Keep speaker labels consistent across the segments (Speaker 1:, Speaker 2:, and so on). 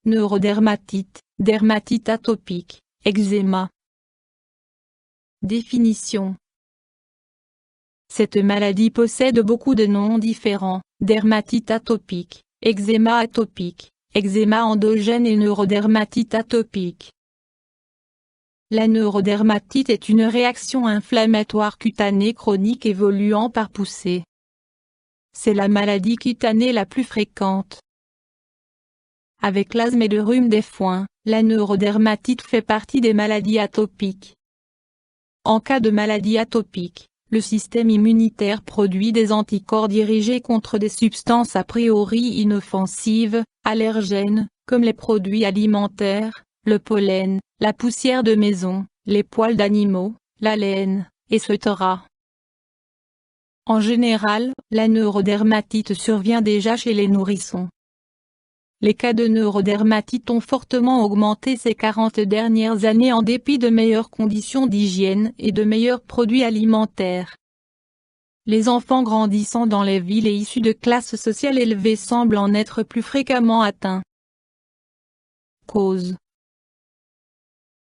Speaker 1: neurodermatite, dermatite atopique, eczéma. Définition. Cette maladie possède beaucoup de noms différents: dermatite atopique, eczéma atopique, eczéma endogène et neurodermatite atopique. La neurodermatite est une réaction inflammatoire cutanée chronique évoluant par poussée. C'est la maladie cutanée la plus fréquente. Avec l'asthme et le rhume des foins, la neurodermatite fait partie des maladies atopiques. En cas de maladie atopique, le système immunitaire produit des anticorps dirigés contre des substances a priori inoffensives, allergènes, comme les produits alimentaires, le pollen, la poussière de maison, les poils d'animaux, la laine, etc. En général, la neurodermatite survient déjà chez les nourrissons. Les cas de neurodermatite ont fortement augmenté ces 40 dernières années en dépit de meilleures conditions d'hygiène et de meilleurs produits alimentaires. Les enfants grandissant dans les villes et issus de classes sociales élevées semblent en être plus fréquemment atteints. Causes.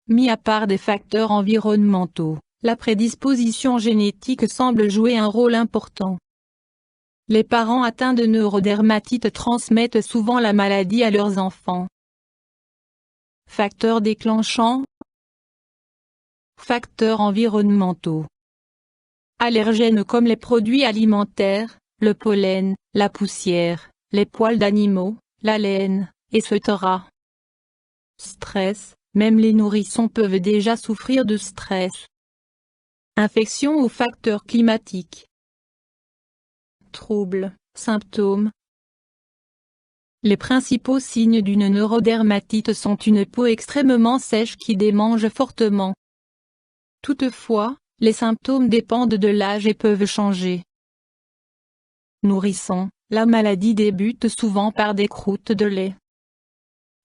Speaker 1: Mis à part des facteurs environnementaux, la prédisposition génétique semble jouer un rôle important. Les parents atteints de neurodermatite transmettent souvent la maladie à leurs enfants. Facteurs déclenchants. Facteurs environnementaux. Allergènes comme les produits alimentaires, le pollen, la poussière, les poils d'animaux, la laine, etc. Stress. Même les nourrissons peuvent déjà souffrir de stress. Infection ou facteurs climatiques. Troubles, symptômes. Les principaux signes d'une neurodermatite sont une peau extrêmement sèche qui démange fortement. Toutefois, les symptômes dépendent de l'âge et peuvent changer. Nourrisson, la maladie débute souvent par des croûtes de lait.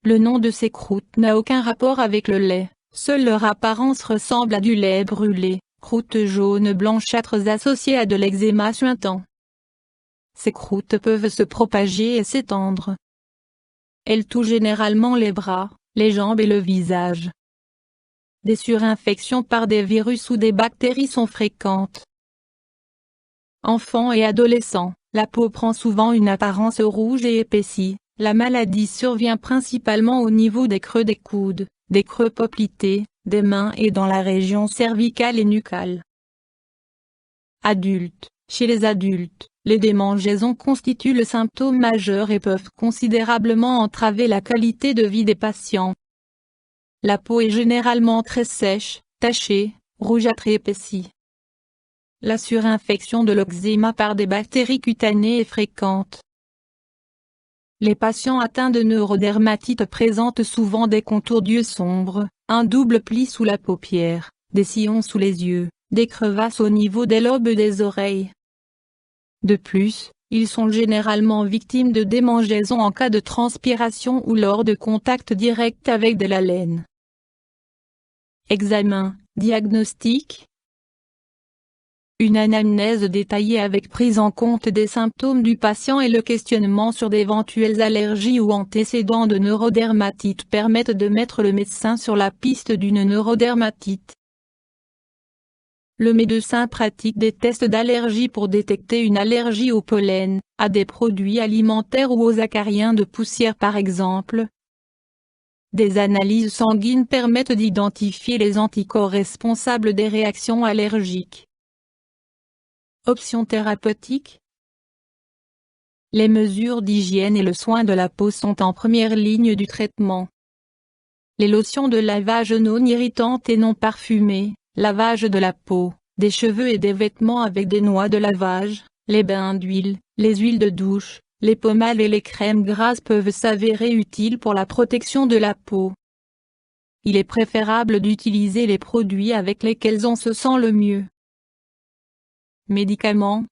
Speaker 1: Le nom de ces croûtes n'a aucun rapport avec le lait, seule leur apparence ressemble à du lait brûlé, croûtes jaunes blanchâtres associées à de l'eczéma suintant. Ces croûtes peuvent se propager et s'étendre. Elles touchent généralement les bras, les jambes et le visage. Des surinfections par des virus ou des bactéries sont fréquentes. Enfants et adolescents, la peau prend souvent une apparence rouge et épaissie. La maladie survient principalement au niveau des creux des coudes, des creux poplités, des mains et dans la région cervicale et nucale. Adultes. Chez les adultes, les démangeaisons constituent le symptôme majeur et peuvent considérablement entraver la qualité de vie des patients. La peau est généralement très sèche, tachée, rougeâtre et épaissie. La surinfection de l'eczéma par des bactéries cutanées est fréquente. Les patients atteints de neurodermatite présentent souvent des contours d'yeux sombres, un double pli sous la paupière, des sillons sous les yeux, des crevasses au niveau des lobes des oreilles. De plus, ils sont généralement victimes de démangeaisons en cas de transpiration ou lors de contact direct avec de la laine. Examen, diagnostic. Une anamnèse détaillée avec prise en compte des symptômes du patient et le questionnement sur d'éventuelles allergies ou antécédents de neurodermatite permettent de mettre le médecin sur la piste d'une neurodermatite. Le médecin pratique des tests d'allergie pour détecter une allergie au pollen, à des produits alimentaires ou aux acariens de poussière par exemple. Des analyses sanguines permettent d'identifier les anticorps responsables des réactions allergiques. Options thérapeutiques. Les mesures d'hygiène et le soin de la peau sont en première ligne du traitement. Les lotions de lavage non irritantes et non parfumées, lavage de la peau, des cheveux et des vêtements avec des noix de lavage, les bains d'huile, les huiles de douche, les pommades et les crèmes grasses peuvent s'avérer utiles pour la protection de la peau. Il est préférable d'utiliser les produits avec lesquels on se sent le mieux. Médicaments.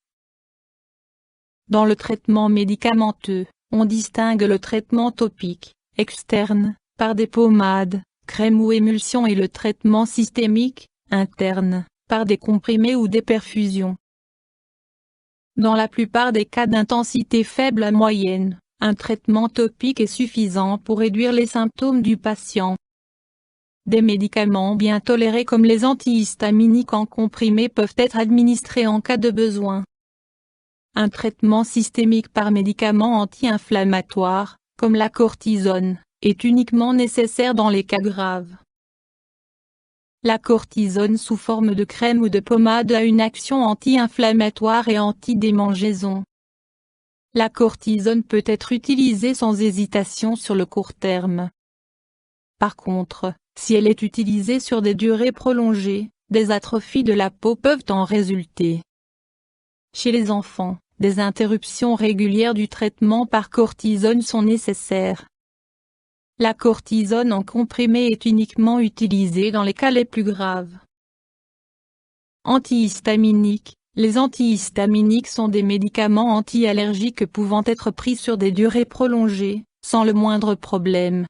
Speaker 1: Dans le traitement médicamenteux, on distingue le traitement topique, externe, par des pommades, crèmes ou émulsions et le traitement systémique, interne, par des comprimés ou des perfusions. Dans la plupart des cas d'intensité faible à moyenne, Un traitement topique est suffisant pour réduire les symptômes du patient. Des médicaments bien tolérés comme les antihistaminiques en comprimé peuvent être administrés en cas de besoin. Un traitement systémique par médicament anti-inflammatoire, comme la cortisone, est uniquement nécessaire dans les cas graves. La cortisone sous forme de crème ou de pommade a une action anti-inflammatoire et anti-démangeaison. La cortisone peut être utilisée sans hésitation sur le court terme. Par contre, si elle est utilisée sur des durées prolongées, des atrophies de la peau peuvent en résulter. Chez les enfants, des interruptions régulières du traitement par cortisone sont nécessaires. La cortisone en comprimé est uniquement utilisée dans les cas les plus graves. Antihistaminiques. Les antihistaminiques sont des médicaments anti-allergiques pouvant être pris sur des durées prolongées, sans le moindre problème.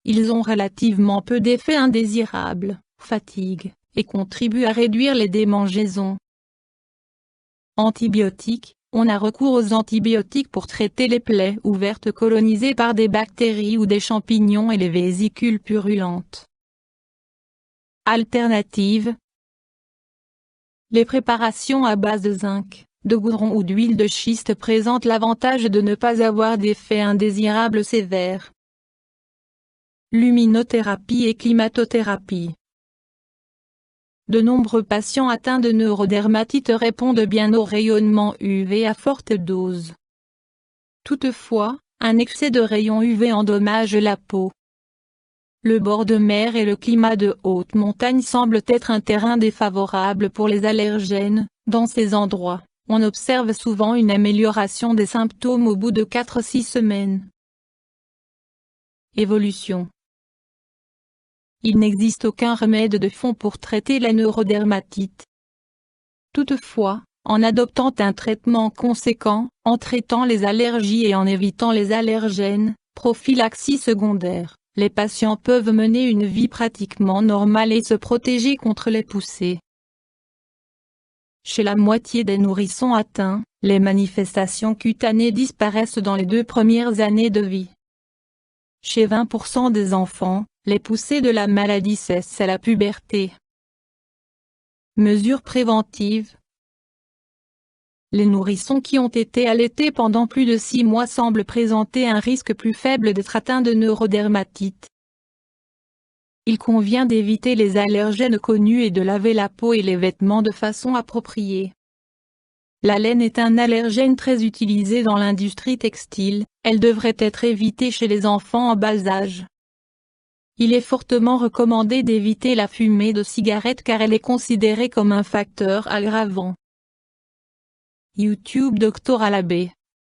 Speaker 1: Ils ont relativement peu d'effets indésirables, fatigue, et contribuent à réduire les démangeaisons. Antibiotiques. On a recours aux antibiotiques pour traiter les plaies ouvertes colonisées par des bactéries ou des champignons et les vésicules purulentes. Alternatives. Les préparations à base de zinc, de goudron ou d'huile de schiste présentent l'avantage de ne pas avoir d'effets indésirables sévères. Luminothérapie et climatothérapie. De nombreux patients atteints de neurodermatite répondent bien au rayonnement UV à forte dose. Toutefois, un excès de rayons UV endommage la peau. Le bord de mer et le climat de haute montagne semblent être un terrain défavorable pour les allergènes. Dans ces endroits, on observe souvent une amélioration des symptômes au bout de 4-6 semaines. Évolution. Il n'existe aucun remède de fond pour traiter la neurodermatite. Toutefois, en adoptant un traitement conséquent, en traitant les allergies et en évitant les allergènes, prophylaxie secondaire, les patients peuvent mener une vie pratiquement normale et se protéger contre les poussées. Chez la moitié des nourrissons atteints, les manifestations cutanées disparaissent dans les 2 premières années de vie. Chez 20% des enfants, les poussées de la maladie cessent à la puberté. Mesures préventives. Les nourrissons qui ont été allaités pendant plus de 6 mois semblent présenter un risque plus faible d'être atteints de neurodermatite. Il convient d'éviter les allergènes connus et de laver la peau et les vêtements de façon appropriée. La laine est un allergène très utilisé dans l'industrie textile, elle devrait être évitée chez les enfants en bas âge. Il est fortement recommandé d'éviter la fumée de cigarettes car elle est considérée comme un facteur aggravant. YouTube Dr Alabé.